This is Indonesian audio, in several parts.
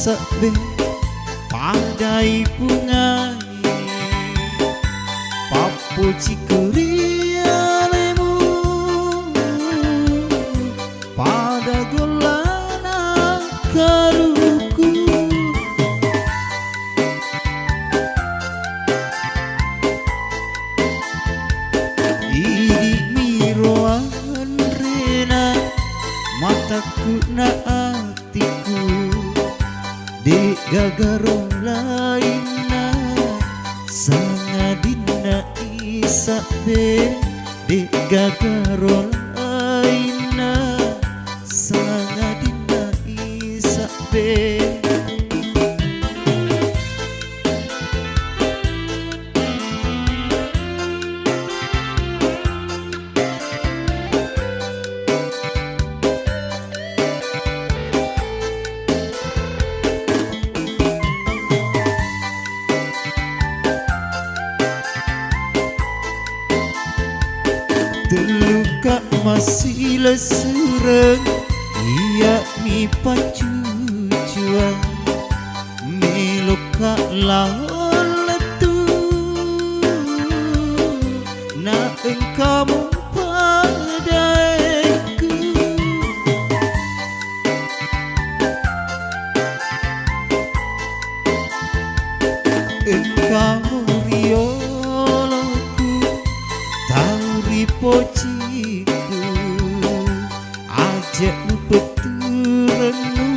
sabe padai bunga papu cikuria lemu pada golana karuku idi miroan rena mataku na atiku di gagaro lainna sangadina isabe di gagaro lainna sangadina isabe terluka masih lesurang ia mi pacucuan meluka lawan letu na engkau padaiku engkau rioloku tauri pociku ajak peturenu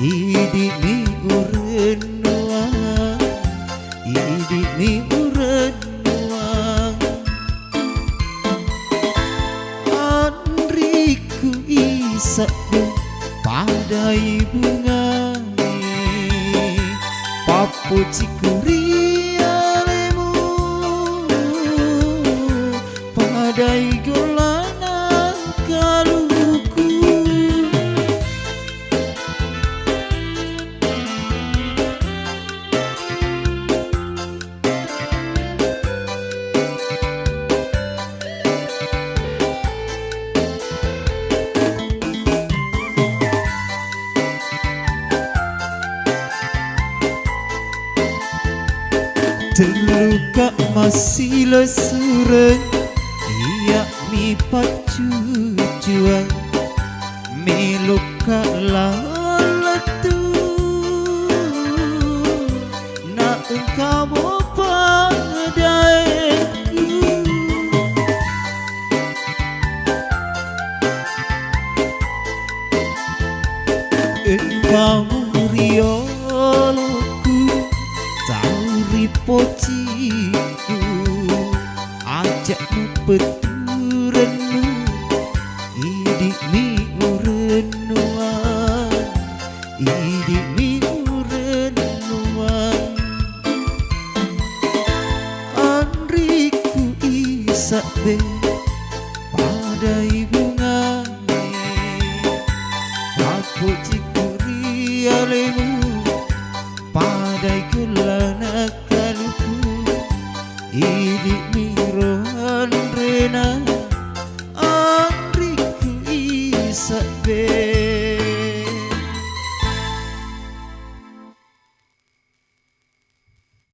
idi ni urenua idi ni urenua anriku isabe padai bunga papu cikuria lemu padai golana kaluku terluka masih lesurang ia mi pacucuan meluka lawan letu na engkau padaiku engkau rioloku tauri pociku ajakmu peturenu idi mi urenuan idi mi urenuan anriku isabe padai bunga aku cikuria lemu padai gelana kaluku idi miroan rena